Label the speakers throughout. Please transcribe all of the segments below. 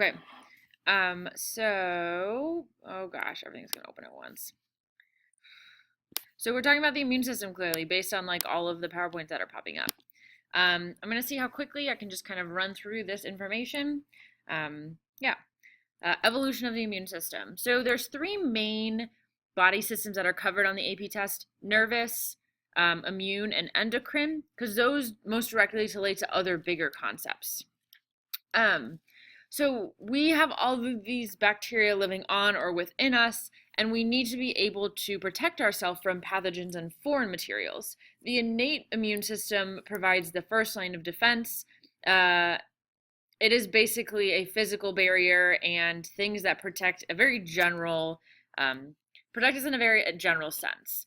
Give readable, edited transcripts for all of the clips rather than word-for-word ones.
Speaker 1: Okay. Oh gosh, everything's gonna open at once. So we're talking about the immune system clearly based on like all of the PowerPoints that are popping up. I'm gonna see how quickly I can just kind of run through this information. Yeah. Evolution of the immune system. So there's three main body systems that are covered on the AP test: nervous, immune, and endocrine, because those most directly relate to other bigger concepts. Um, so we have all of these bacteria living on or within us, and we need to be able to protect ourselves from pathogens and foreign materials. The innate immune system provides the first line of defense. Uh, it is basically a physical barrier and things that protect a very general, protect us in a very general sense.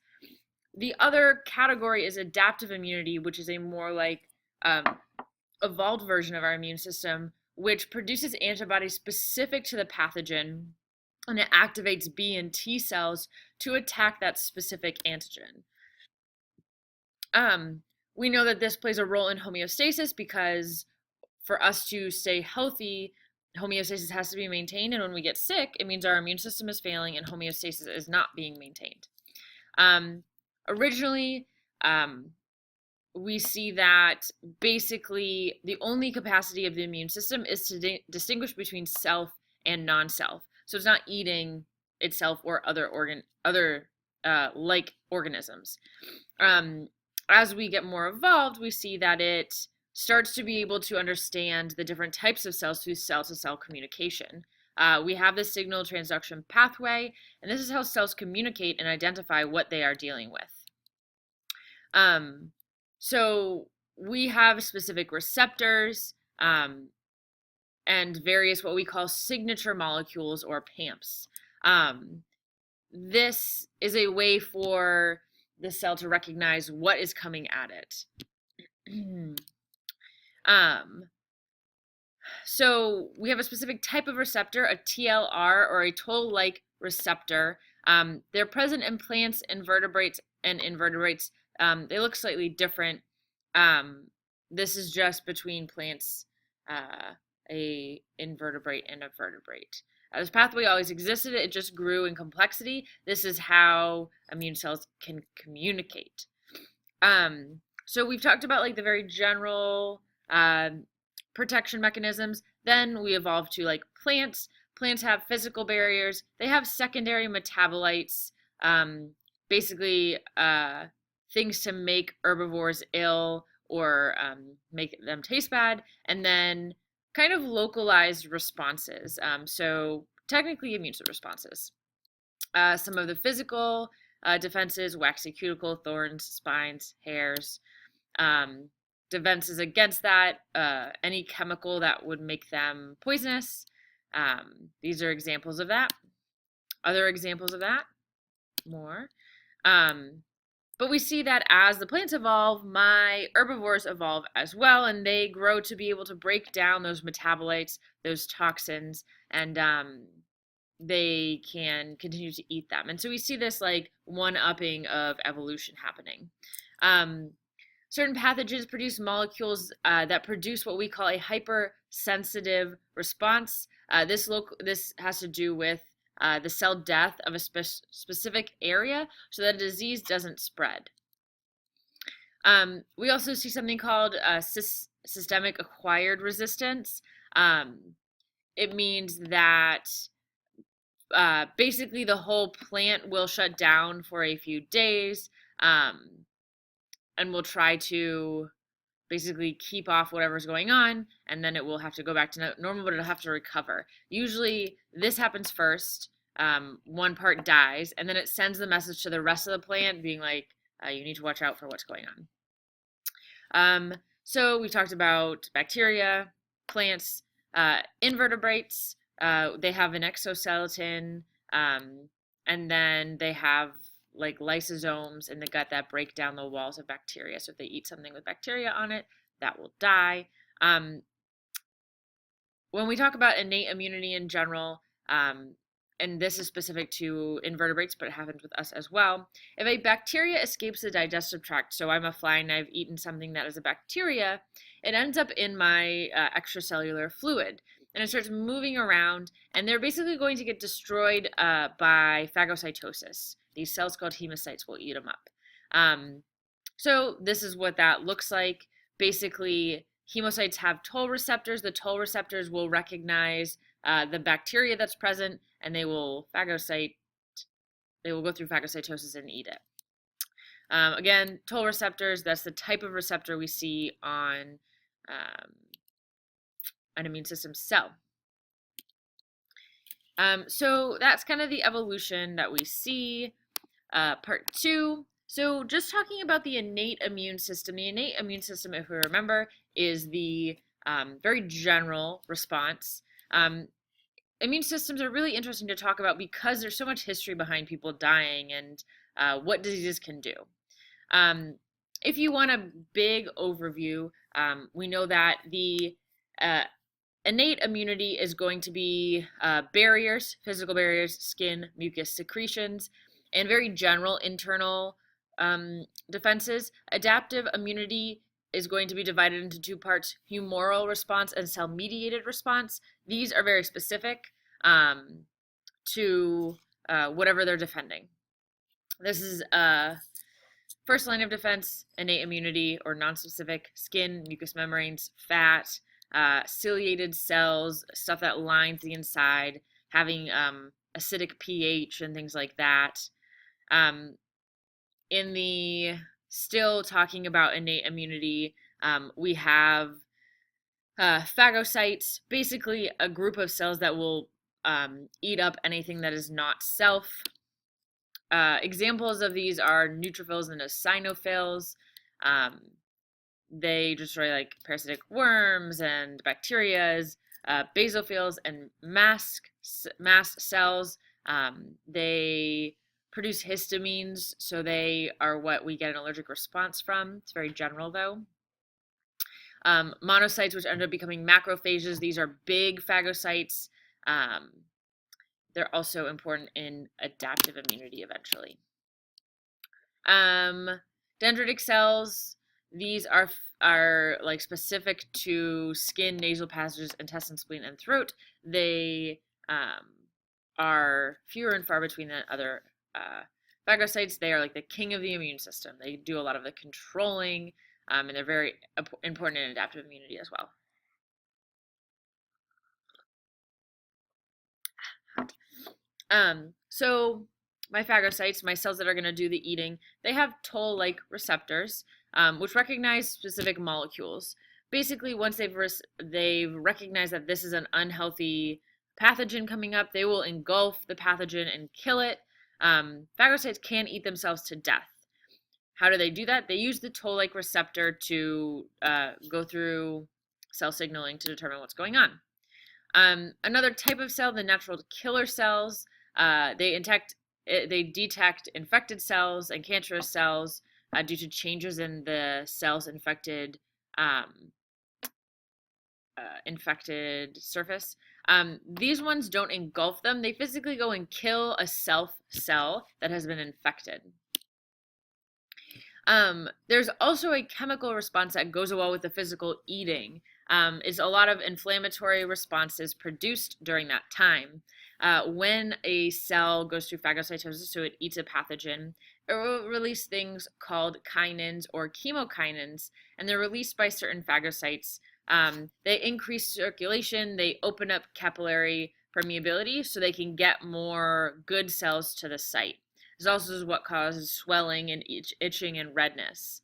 Speaker 1: The other category is adaptive immunity, which is a more like um, evolved version of our immune system, which produces antibodies specific to the pathogen, and it activates B and T cells to attack that specific antigen. We know that this plays a role in homeostasis because for us to stay healthy, homeostasis has to be maintained. And when we get sick, it means our immune system is failing and homeostasis is not being maintained. Originally, we see that basically the only capacity of the immune system is to distinguish between self and non-self. So it's not eating itself or other like organisms. As we get more evolved, we see that it starts to be able to understand the different types of cells through cell-to-cell communication. We have the signal transduction pathway, and this is how cells communicate and identify what they are dealing with. So we have specific receptors and various what we call signature molecules or PAMPs. This is a way for the cell to recognize what is coming at it. So we have a specific type of receptor, a TLR or a toll-like receptor. They're present in plants, invertebrates, and invertebrates. They look slightly different. This is just between plants, a invertebrate and a vertebrate. This pathway always existed, it just grew in complexity. This is how immune cells can communicate. So we've talked about like the very general protection mechanisms. Then we evolved to like plants. Plants have physical barriers. They have secondary metabolites, basically things to make herbivores ill or make them taste bad, and then kind of localized responses. So technically immune responses. Some of the physical defenses: waxy cuticle, thorns, spines, hairs. Defenses against that, any chemical that would make them poisonous. These are examples of that. Other examples of that, more. But we see that as the plants evolve, my herbivores evolve as well, and they grow to be able to break down those metabolites, those toxins, and they can continue to eat them. And so we see this like one-upping of evolution happening. Certain pathogens produce molecules that produce what we call a hypersensitive response. This has to do with the cell death of a specific area so that a disease doesn't spread. We also see something called systemic acquired resistance. It means that basically the whole plant will shut down for a few days and will try to basically keep off whatever's going on, and then it will have to go back to normal, but it'll have to recover. Usually this happens first. One part dies, and then it sends the message to the rest of the plant being like, you need to watch out for what's going on. So we talked about bacteria, plants, invertebrates. They have an exoskeleton, and then they have like lysosomes in the gut that break down the walls of bacteria. So if they eat something with bacteria on it, that will die. When we talk about innate immunity in general, and this is specific to invertebrates, but it happens with us as well. If a bacteria escapes the digestive tract, so I'm a fly and I've eaten something that is a bacteria, it ends up in my extracellular fluid. and it starts moving around, and they're basically going to get destroyed by phagocytosis. These cells called hemocytes will eat them up. So this is what that looks like. Basically, hemocytes have toll receptors. The toll receptors will recognize the bacteria that's present, and they will go through phagocytosis and eat it. Again, toll receptors, that's the type of receptor we see on an immune system cell. So that's kind of the evolution that we see. Part 2. So just talking about the innate immune system. The innate immune system, if we remember, is the very general response. Immune systems are really interesting to talk about because there's so much history behind people dying and what diseases can do. If you want a big overview, we know that the innate immunity is going to be barriers, physical barriers, skin, mucus, secretions, and very general internal defenses. Adaptive immunity is going to be divided into 2 parts, humoral response and cell-mediated response. These are very specific to whatever they're defending. This is first line of defense, innate immunity or nonspecific, skin, mucous membranes, fat, ciliated cells, stuff that lines the inside, having acidic pH and things like that. In the still talking about innate immunity, we have phagocytes, basically a group of cells that will eat up anything that is not self. Examples of these are neutrophils and eosinophils. They destroy like parasitic worms and bacterias. Basophils and mast cells. They produce histamines, so they are what we get an allergic response from. It's very general though. Monocytes, which end up becoming macrophages. These are big phagocytes. They're also important in adaptive immunity eventually. Dendritic cells, these are like specific to skin, nasal passages, intestine, spleen, and throat. They are fewer and far between than other phagocytes. They are like the king of the immune system. They do a lot of the controlling, and they're very important in adaptive immunity as well. So my phagocytes, my cells that are going to do the eating, they have toll-like receptors, which recognize specific molecules. Basically, once they've recognized that this is an unhealthy pathogen coming up, they will engulf the pathogen and kill it. Phagocytes can eat themselves to death. How do they do that? They use the toll-like receptor to go through cell signaling to determine what's going on. Another type of cell, the natural killer cells, they detect infected cells and cancerous cells due to changes in the cell's infected surface. These ones don't engulf them. They physically go and kill a self cell that has been infected. There's also a chemical response that goes along with the physical eating. Is a lot of inflammatory responses produced during that time. When a cell goes through phagocytosis, so it eats a pathogen, it will release things called kinins or chemokinins, and they're released by certain phagocytes. They increase circulation, they open up capillary permeability so they can get more good cells to the site. This also is what causes swelling and itching and redness.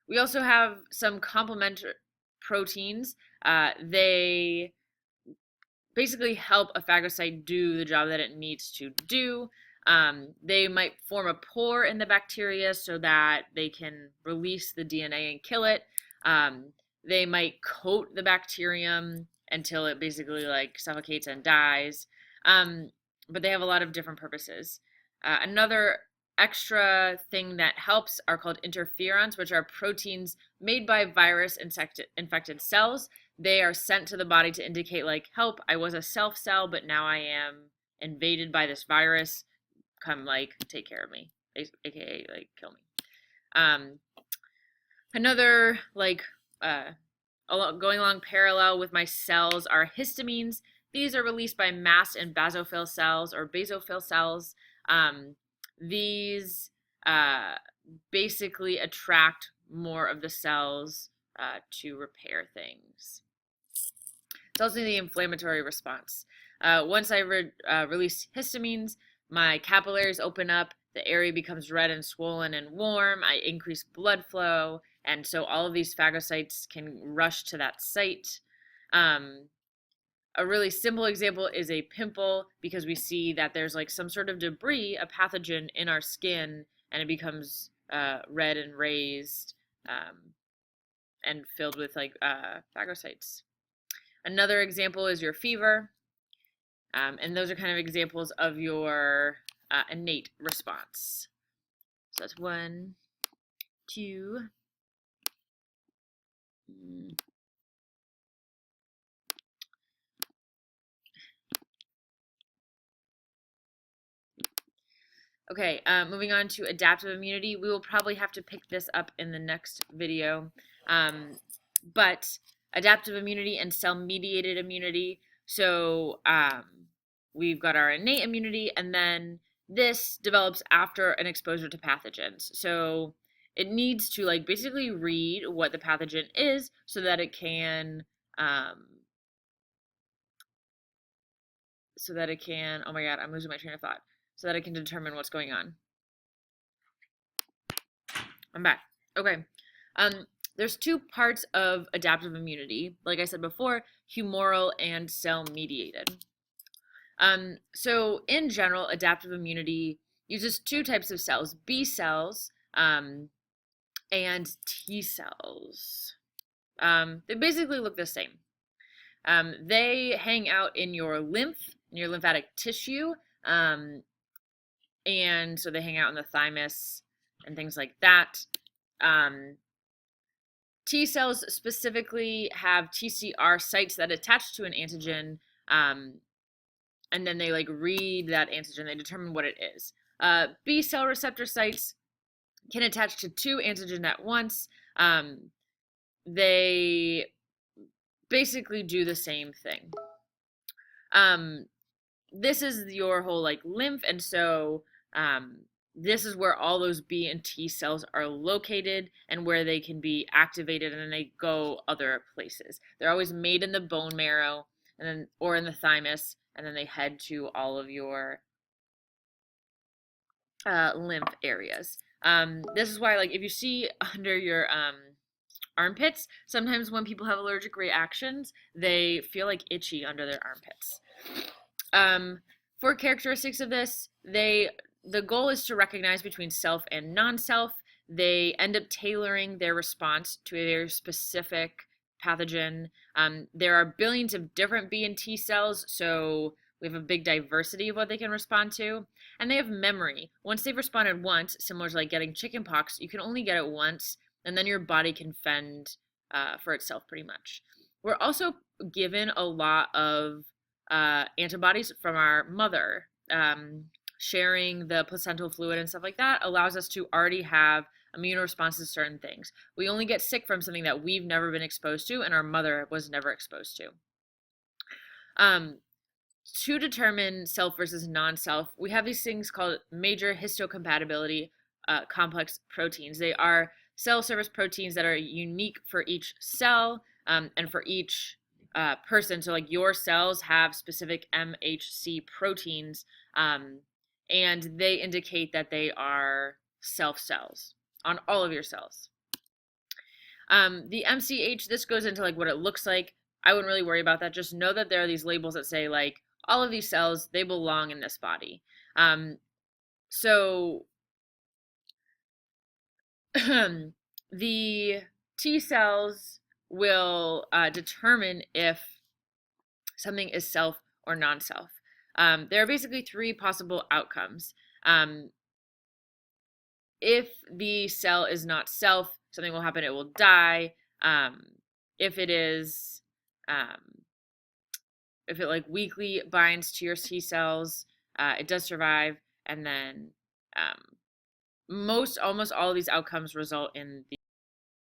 Speaker 1: We also have some complementary proteins. They basically help a phagocyte do the job that it needs to do. They might form a pore in the bacteria so that they can release the DNA and kill it. They might coat the bacterium until it basically like suffocates and dies. But they have a lot of different purposes. Another extra thing that helps are called interferons, which are proteins made by virus infected cells. They are sent to the body to indicate like, help, I was a self cell, but now I am invaded by this virus. Come like take care of me, aka like kill me. Another like going along parallel with my cells are histamines. These are released by mast and basophil cells or basophil cells. These basically attract more of the cells to repair things. It's also the inflammatory response. Once I release histamines, my capillaries open up, the area becomes red and swollen and warm, I increase blood flow, and so all of these phagocytes can rush to that site. A really simple example is a pimple, because we see that there's like some sort of debris, a pathogen in our skin, and it becomes red and raised and filled with like phagocytes. Another example is your fever, and those are kind of examples of your innate response. So that's 1, 2. Okay, moving on to adaptive immunity. We will probably have to pick this up in the next video. But adaptive immunity and cell-mediated immunity. So we've got our innate immunity, and then this develops after an exposure to pathogens. So it needs to like basically read what the pathogen is so that it can oh my god, I'm losing my train of thought. So that it can determine what's going on. I'm back. Okay. There's 2 parts of adaptive immunity. Like I said before, humoral and cell-mediated. So in general, adaptive immunity uses 2 types of cells, B cells and T cells. They basically look the same. They hang out in your lymphatic tissue, and so they hang out in the thymus and things like that. T cells specifically have TCR sites that attach to an antigen, and then they like read that antigen, they determine what it is. B cell receptor sites can attach to 2 antigens at once. They basically do the same thing. This is your whole like lymph, and so this is where all those B and T cells are located and where they can be activated, and then they go other places. They're always made in the bone marrow and then or in the thymus, and then they head to all of your lymph areas. This is why, like, if you see under your armpits, sometimes when people have allergic reactions, they feel like itchy under their armpits. For characteristics of this, the goal is to recognize between self and non-self. They end up tailoring their response to a very specific pathogen. There are billions of different B and T cells, so we have a big diversity of what they can respond to. And they have memory. Once they've responded once, similar to like getting chickenpox, you can only get it once, and then your body can fend for itself pretty much. We're also given a lot of antibodies from our mother. Sharing the placental fluid and stuff like that allows us to already have immune responses to certain things. We only get sick from something that we've never been exposed to and our mother was never exposed to. To determine self versus non-self, we have these things called major histocompatibility complex proteins. They are cell surface proteins that are unique for each cell and for each person. So like your cells have specific MHC proteins, and they indicate that they are self cells on all of your cells. The MCH, this goes into like what it looks like. I wouldn't really worry about that. Just know that there are these labels that say like all of these cells, they belong in this body. So the T cells will determine if something is self or non-self. There are basically 3 possible outcomes. If the cell is not self, something will happen, it will die. If it is, if it like weakly binds to your T cells, it does survive, and then almost all of these outcomes result in the